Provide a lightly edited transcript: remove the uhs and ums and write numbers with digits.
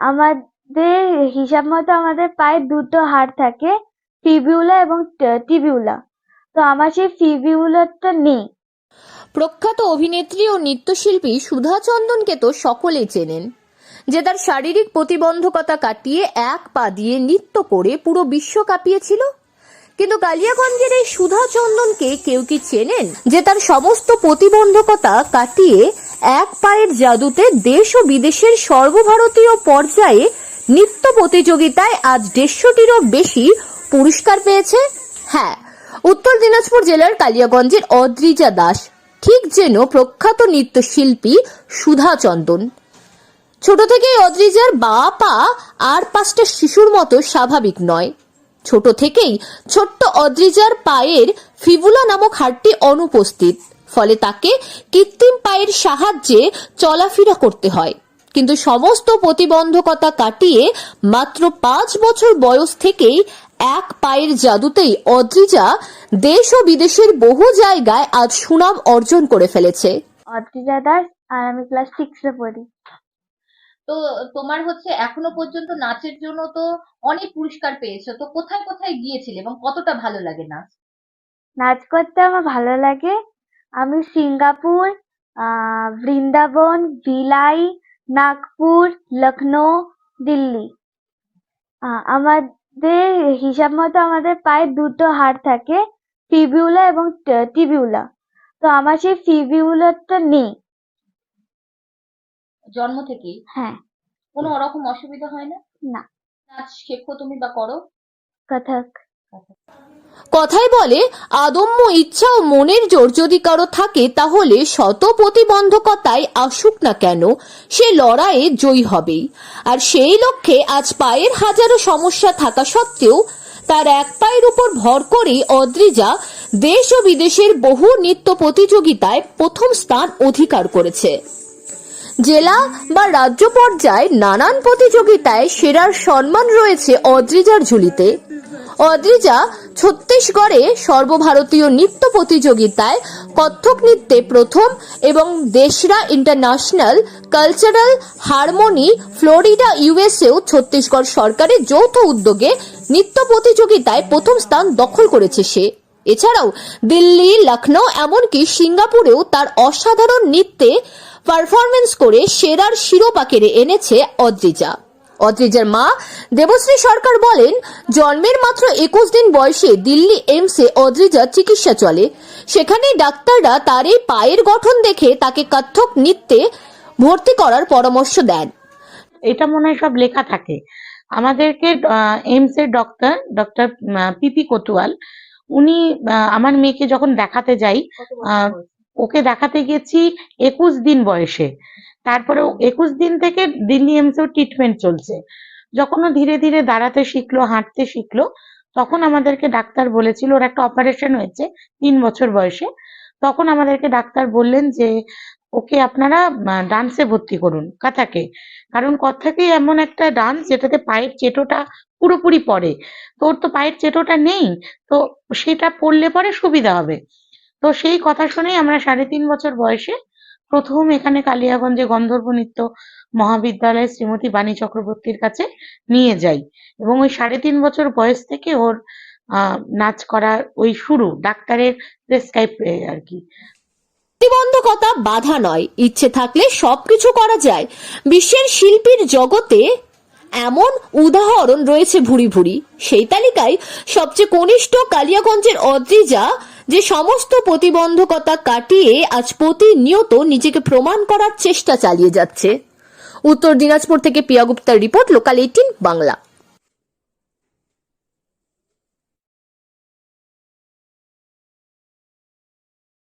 আমাদের হিসাব মতো আমাদের পায়ে দুটো হাড় থাকে, ফিবিউলা এবং টিবিউলা। তো আমার সেই ফিবিউলাটা নেই। প্রখ্যাত অভিনেত্রী ও নৃত্যশিল্পী সুধা চন্দনকে তো সকলেই চেনেন, যে তার শারীরিক প্রতিবন্ধকতা কাটিয়ে এক পা দিয়ে নৃত্য করে পুরো বিশ্ব কাঁপিয়েছিল। কিন্তু কালিয়াগঞ্জের এই সুধা চন্দনকে কেউ কি চেনেন, যে তার সমস্ত প্রতিবন্ধকতা কাটিয়ে এক পায়ের জাদুতে দেশ ও বিদেশের সর্বভারতীয় পর্যায়ে নৃত্য প্রতিযোগিতায় আজ 150টিরও বেশি পুরস্কার পেয়েছে? হ্যাঁ, উত্তর দিনাজপুর জেলার কালিয়াগঞ্জের অদ্রিজা দাস, ঠিক যেন প্রখ্যাত নৃত্যশিল্পী সুধা চন্দন। ছোট থেকেই অদ্রিজার বা পা আর 5টা শিশুর মতো স্বাভাবিক নয়। ছোট থেকেই ছোট্ট অদ্রিজার পায়ের ফিবুলা নামক হাড়টি অনুপস্থিত, ফলে তাকে কৃত্রিম পায়ের সাহায্যে চলাফেরা করতে হয়। কিন্তু সমস্ত প্রতিবন্ধকতা কাটিয়ে মাত্র 5 বছর বয়স থেকেই এক পায়ের জাদুতেই অদ্রিজা দেশ ও বিদেশের বহু জায়গায় আজ সুনাম অর্জন করে ফেলেছে। অদ্রিজা দাস, আর আমি ক্লাস 6-এ পড়ি। তো তোমার হচ্ছে এখনো পর্যন্ত নাচের জন্য তো অনেক পুরস্কার পেয়েছো, তো কোথায় কোথায় গিয়েছিলে এবং কতটা ভালো লাগে নাচ? নাচ করতে আমার ভালো লাগে। আমি সিঙ্গাপুর, বৃন্দাবন, ভিলাই, নাগপুর, লখনৌ, দিল্লি। আমাদের হিসাব মতো আমাদের পায়ে দুটো হাড় থাকে, ফিবিউলা এবং টিবিউলা। তো আমার সেই ফিবিউলাটা নেই। জন্ম থেকেই? হ্যাঁ। কোনো ওরকম অসুবিধা হয় না? না। নাচ শেখো তুমি বা করো? কথক। কথায় বলে, আদম্য ইচ্ছা ও মনের জোর যদি কারো থাকে, তাহলে শত প্রতিবন্ধকতায় আসুক না কেন, সে লড়াইয়ে জয়ী হবেই। আর সেই লক্ষ্যে আজ পায়ের হাজারো সমস্যা থাকা সত্ত্বেও তার এক পায়ের উপর ভর করে অদ্রিজা দেশ ও বিদেশের বহু নৃত্য প্রতিযোগিতায় প্রথম স্থান অধিকার করেছে। জেলা বা রাজ্য পর্যায়ে নানান প্রতিযোগিতায় সেরার সম্মান রয়েছে অদ্রিজার ঝুলিতে। অদ্রিজা ছত্তিশগড়ে সর্বভারতীয় নৃত্য প্রতিযোগিতায় কত্থক নৃত্যে প্রথম এবং দেশরা ইন্টারন্যাশনাল কালচারাল হারমোনি ফ্লোরিডা ইউএসএও ছত্তিশগড় সরকারের যৌথ উদ্যোগে নৃত্য প্রতিযোগিতায় প্রথম স্থান দখল করেছে সে। এছাড়াও দিল্লি, লখনৌ, এমনকি সিঙ্গাপুরেও তার অসাধারণ নৃত্যে পারফরমেন্স করে সেরার শিরোপা কেড়ে এনেছে অদ্রিজা। অদ্রিজার মা দেবশ্রী সরকার বলেন, জন্মের মাত্র 21 দিন বয়সে দিল্লি এইমসে অদ্রিজার চিকিৎসা চলে। সেখানে ডাক্তাররা তার এই পায়ের গঠন দেখে তাকে কত্থক নৃত্যে ভর্তি করার পরামর্শ দেন। এটা মনে হয় সব লেখা থাকে। আমাদেরকে এইমস এর ডক্টর পিপি কোতোয়াল, উনি আমার মেয়েকে যখন দেখাতে যাই, ওকে দেখাতে গেছি 21 দিন বয়সে। তারপরে 21 দিন থেকে দিল্লি এইমসেও ট্রিটমেন্ট চলছে। যখন ও ধীরে ধীরে দাঁড়াতে শিখলো, হাঁটতে শিখলো, তখন আমাদেরকে ডাক্তার বলেছিল, ওর একটা অপারেশন হয়েছে 3 বছর বয়সে। তখন আমাদেরকে ডাক্তার বললেন যে ওকে আপনারা ডান্সে ভর্তি করুন, কথাকে। কারণ কথাকেই এমন একটা ডান্স যেটাতে পায়ের চেটোটা পুরোপুরি পড়ে। তো ওর তো পায়ের চেটোটা নেই, তো সেটা পড়লে পরে সুবিধা হবে। তো সেই কথা শুনেই আমরা 3.5 বছর বয়সে প্রথম এখানে কালিয়াগঞ্জে গন্ধর্ব নৃত্য মহাবিদ্যালয়ে শ্রীমতী বাণী চক্রবর্তীর কাছে নিয়ে যাই, এবং ওই 3.5 বছর বয়স থেকে ওর নাচ করার ওই শুরু, ডাক্তারের প্রেসক্রাইব আর কি। প্রতিবন্ধকতা বাধা নয়, ইচ্ছে থাকলে সবকিছু করা যায়। বিশ্বের শিল্পীর জগতে এমন উদাহরণ রয়েছে ভুরি ভুরি। সেই তালিকায় সবচেয়ে কনিষ্ঠ কালিয়াগঞ্জের অদ্রিজা, যে সমস্ত প্রতিবন্ধকতা কাটিয়ে আজ প্রতিনিয়ত নিজেকে প্রমাণ করার চেষ্টা চালিয়ে যাচ্ছে। উত্তর দিনাজপুর থেকে পিয়া গুপ্তার রিপোর্ট, লোকাল 18 বাংলা।